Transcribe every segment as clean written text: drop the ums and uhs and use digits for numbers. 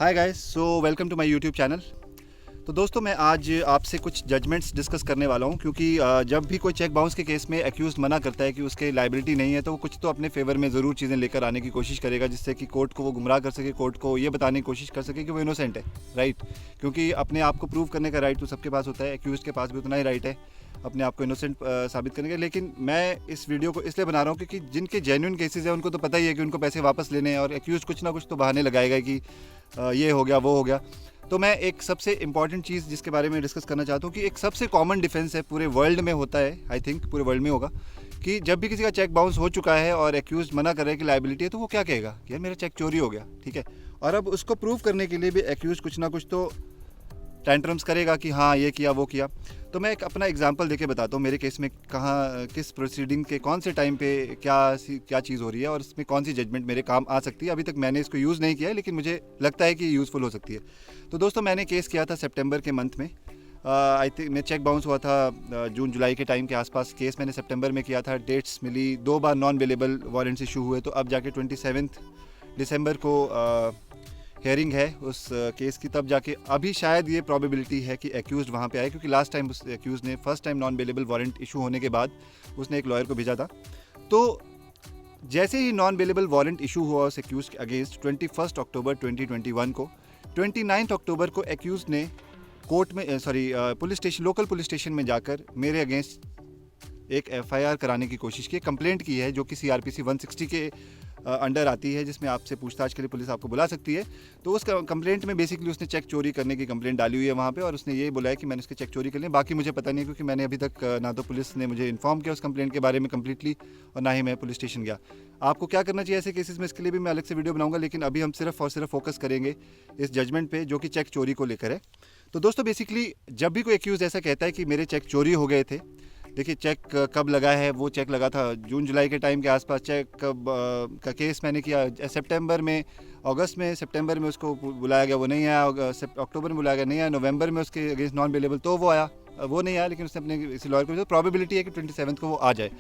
Hi guys, so welcome to my YouTube channel. तो दोस्तों, मैं आज आपसे कुछ जजमेंट्स डिस्कस करने वाला हूं, क्योंकि जब भी कोई चेक बाउंस के केस में एक्यूज़ मना करता है कि उसके लायबिलिटी नहीं है, तो वो कुछ तो अपने फेवर में ज़रूर चीज़ें लेकर आने की कोशिश करेगा, जिससे कि कोर्ट को वो गुमराह कर सके, कोर्ट को ये बताने की कोशिश कर सके कि वो इनोसेंट है, राइट। क्योंकि अपने आप को प्रूव करने का राइट तो सबके पास होता है, एक्यूज़ के पास भी उतना ही राइट है अपने आप को इनोसेंट साबित करने का। लेकिन मैं इस वीडियो को इसलिए बना रहा हूँ क्योंकि जिनके जेन्युइन केसेस हैं उनको तो पता ही है कि उनको पैसे वापस लेने हैं, और एक्यूज़ कुछ ना कुछ तो बहाने लगाएगा कि ये हो गया, वो हो गया। तो मैं एक सबसे इम्पॉर्टेंट चीज़ जिसके बारे में डिस्कस करना चाहता हूँ कि एक सबसे कॉमन डिफेंस है, पूरे वर्ल्ड में होता है, आई थिंक पूरे वर्ल्ड में होगा, कि जब भी किसी का चेक बाउंस हो चुका है और एक्यूज मना कर रहा है कि लायबिलिटी है, तो वो क्या कहेगा कि यार मेरा चेक चोरी हो गया, ठीक है। और अब उसको प्रूव करने के लिए भी एक्यूज कुछ ना कुछ तो टेंट्रम्स करेगा कि हाँ ये किया, वो किया। तो मैं एक अपना एग्जांपल देके बताता हूँ मेरे केस में कहाँ, किस प्रोसीडिंग के कौन से टाइम पे क्या चीज़ हो रही है और इसमें कौन सी जजमेंट मेरे काम आ सकती है। अभी तक मैंने इसको यूज़ नहीं किया है, लेकिन मुझे लगता है कि यूज़फुल हो सकती है। तो दोस्तों, मैंने केस किया था सितंबर के मंथ में। आई थिंक मैं चेक बाउंस हुआ था जून जुलाई के टाइम के आसपास। केस मैंने सितंबर में किया था, डेट्स मिली, 2 बार नॉन अवेलेबल वारंट्स इशू हुए, तो अब जाके 27 दिसंबर को हेयरिंग है उस केस की। तब जाके अभी शायद ये प्रोबेबिलिटी है कि एक्यूज़ड वहाँ पे आए, क्योंकि लास्ट टाइम उस एक्यूज़ ने first time non available warrant issue होने के बाद उसने एक लॉयर को भेजा था। तो जैसे ही नॉन अवेलेबल वारंट इशू हुआ उस एक्यूज़ के अगेंस्ट 21 अक्टूबर 2021 को, 29 अक्टूबर को एक्यूज़ ने कोर्ट में police station, local police station में जाकर मेरे अगेंस्ट एक एफआईआर कराने की कोशिश की, कंप्लेंट की है, जो कि सीआरपीसी 160 के अंडर आती है, जिसमें आपसे पूछताछ के लिए पुलिस आपको बुला सकती है। तो उस कंप्लेंट में बेसिकली उसने चेक चोरी करने की कंप्लेंट डाली हुई है वहाँ पे, और उसने ये बोला है कि मैंने उसके चेक चोरी कर लिए। बाकी मुझे पता नहीं है, क्योंकि मैंने अभी तक ना तो पुलिस ने मुझे इन्फॉर्म किया उस कंप्लेंट के बारे में कम्प्लीटली, और ना ही मैं पुलिस स्टेशन गया। आपको क्या करना चाहिए ऐसे केसेस में, इसके लिए भी मैं अलग से वीडियो बनाऊंगा, लेकिन अभी हम सिर्फ और सिर्फ फोकस करेंगे इस जजमेंट पे, जो कि चेक चोरी को लेकर है। तो दोस्तों, बेसिकली जब भी कोई एक्यूज़ ऐसा कहता है कि मेरे चेक चोरी हो गए थे, देखिए चेक कब लगा है, वो चेक लगा था जून जुलाई के टाइम के आसपास। चेक कब का केस मैंने किया सितंबर में, अगस्त में, सितंबर में उसको बुलाया गया, वो नहीं आया। अक्टूबर में बुलाया गया, नहीं आया। नवंबर में उसके अगेंस्ट नॉन अवेलेबल, तो वो आया, वो नहीं आया, लेकिन उसने अपने इसी लॉयर को, प्रोबेबिलिटी है कि 27 को वो आ जाए।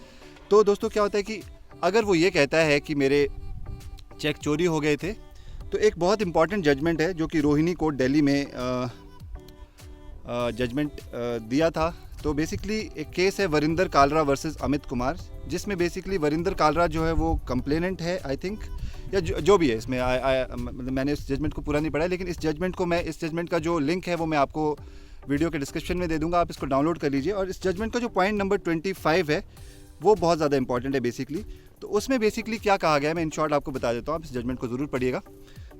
तो दोस्तों, क्या होता है कि अगर वो ये कहता है कि मेरे चेक चोरी हो गए थे, तो एक बहुत इंपॉर्टेंट जजमेंट है जो कि रोहिणी कोर्ट दिल्ली में जजमेंट दिया था। तो बेसिकली एक केस है वरिंदर कालरा वर्सेस अमित कुमार, जिसमें बेसिकली वरिंदर कालरा जो है वो कंप्लेनेंट है, आई थिंक, या जो भी है इसमें। मतलब मैंने इस जजमेंट को पूरा नहीं पढ़ा, लेकिन इस जजमेंट का जो लिंक है वो मैं आपको वीडियो के डिस्क्रिप्शन में दे दूंगा, आप इसको डाउनलोड कर लीजिए। और इस जजमेंट का जो पॉइंट नंबर 25 है वो बहुत ज़्यादा इंपॉर्टेंट है बेसिकली। तो उसमें बेसिकली क्या कहा गया है, मैं इन शॉर्ट आपको बता देता हूँ, आप इस जजमेंट को ज़रूर पढ़िएगा।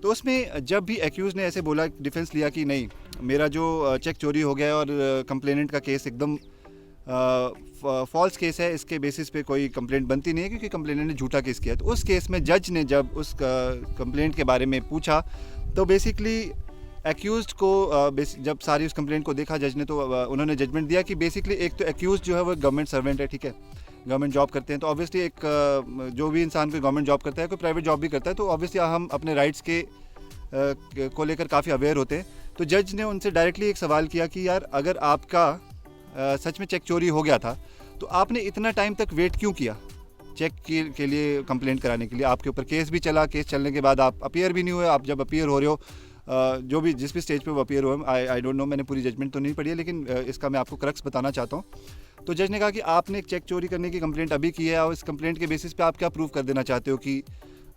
तो उसमें जब भी एक्यूज़ ने ऐसे बोला, डिफेंस लिया कि नहीं मेरा जो चेक चोरी हो गया है और कंप्लेनेंट का केस एकदम फॉल्स केस है, इसके बेसिस पे कोई कंप्लेंट बनती नहीं है, क्योंकि कंप्लेनेंट ने झूठा केस किया। तो उस केस में जज ने जब उस कंप्लेंट के बारे में पूछा, तो बेसिकली एक्यूज़ड को जब सारी उस कंप्लेंट को देखा जज ने, तो उन्होंने जजमेंट दिया कि बेसिकली एक तो एक्यूज़ड जो है वो गवर्नमेंट सर्वेंट है, ठीक है, गवर्नमेंट जॉब करते हैं। तो ऑब्वियसली एक जो भी इंसान कोई गवर्नमेंट जॉब करता है, कोई प्राइवेट जॉब भी करता है, तो ऑब्वियसली हम अपने राइट्स के को लेकर काफ़ी अवेयर होते हैं। तो जज ने उनसे डायरेक्टली एक सवाल किया कि यार अगर आपका सच में चेक चोरी हो गया था, तो आपने इतना टाइम तक वेट क्यों किया चेक के लिए कंप्लेंट कराने के लिए? आपके ऊपर केस भी चला, केस चलने के बाद आप अपीयर भी नहीं हुए। आप जब अपीयर हो रहे हो, जो भी जिस भी स्टेज पे वो अपीयर हो, आई डोंट नो, मैंने पूरी जजमेंट तो नहीं पढ़ी है, लेकिन इसका मैं आपको क्रक्स बताना चाहता हूँ। तो जज ने कहा कि आपने चेक चोरी करने की कंप्लेंट अभी की है, और इस कंप्लेंट के बेसिस पे आप क्या प्रूव कर देना चाहते हो कि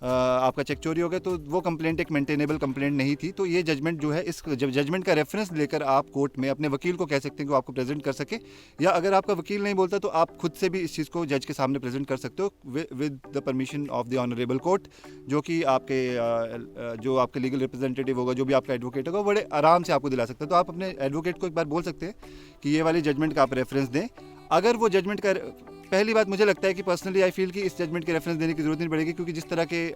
आपका चेक चोरी हो गया? तो वो कंप्लेंट एक मेंटेनेबल कंप्लेंट नहीं थी। तो ये जजमेंट जो है, इस जजमेंट का रेफरेंस लेकर आप कोर्ट में अपने वकील को कह सकते हैं कि वो आपको प्रेजेंट कर सके, या अगर आपका वकील नहीं बोलता तो आप खुद से भी इस चीज़ को जज के सामने प्रेजेंट कर सकते हो with the permission of the honourable court, जो कि आपके लीगल रिप्रेजेंटेटिव होगा, जो भी आपका एडवोकेट होगा, बड़े आराम से आपको दिला सकता है। तो आप अपने एडवोकेट को एक बार बोल सकते हैं कि ये वाली जजमेंट का आप रेफरेंस दें। अगर वो जजमेंट का, पहली बात मुझे लगता है कि पर्सनली आई फील कि इस जजमेंट के रेफरेंस देने की ज़रूरत नहीं पड़ेगी, क्योंकि जिस तरह के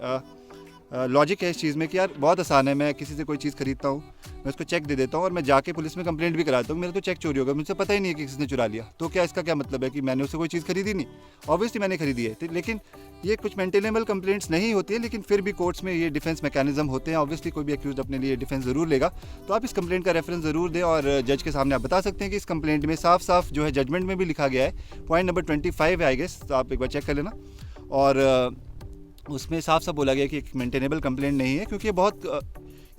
लॉजिक है इस चीज़ में कि यार बहुत आसान है, मैं किसी से कोई चीज़ खरीदता हूँ, मैं उसको चेक दे देता हूँ और मैं जाके पुलिस में कंप्लेंट भी कराता हूँ, मेरा तो चेक चोरी हो गया, मुझे पता ही नहीं है कि किसने चुरा लिया। तो क्या इसका क्या मतलब है कि मैंने उससे कोई चीज़ खरीदी नहीं? ऑब्वियसली मैंने खरीदी है, लेकिन ये कुछ मेंटेनेबल कंप्लेंट्स नहीं होती है, लेकिन फिर भी कोर्ट्स में ये डिफेंस मैकेनिज्म होते हैं। ऑब्वियसली कोई भी एक्यूज अपने लिए डिफेंस ज़रूर लेगा। तो आप इस कंप्लेंट का रेफरेंस ज़रूर दें, और जज के सामने आप बता सकते हैं कि इस कंप्लेंट में साफ साफ जो है जजमेंट में भी लिखा गया है, पॉइंट नंबर 25 है आई गेस, तो आप एक बार चेक कर लेना। और उसमें साफ साफ बोला गया कि एक मेंटेनेबल कंप्लेंट नहीं है, क्योंकि ये बहुत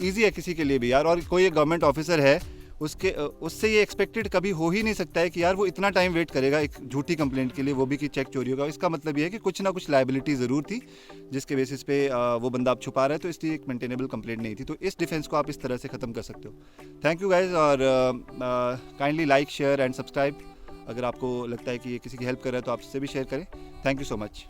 ईजी है किसी के लिए भी यार। और कोई एक गवर्नमेंट ऑफिसर है, उससे ये एक्सपेक्टेड कभी हो ही नहीं सकता है कि यार वो इतना टाइम वेट करेगा एक झूठी कंप्लेंट के लिए, वो भी कि चेक चोरी होगा। इसका मतलब ये है कि कुछ ना कुछ लायबिलिटी ज़रूर थी जिसके बेसिस पे वो बंदा आप छुपा रहा है, तो इसलिए एक मेंटेनेबल कंप्लेंट नहीं थी। तो इस डिफेंस को आप इस तरह से ख़त्म कर सकते हो। थैंक यू गाइज, और kindly like, share and subscribe. अगर आपको लगता है कि ये किसी की हेल्प कर रहा है तो आप इससे भी शेयर करें। Thank you so much.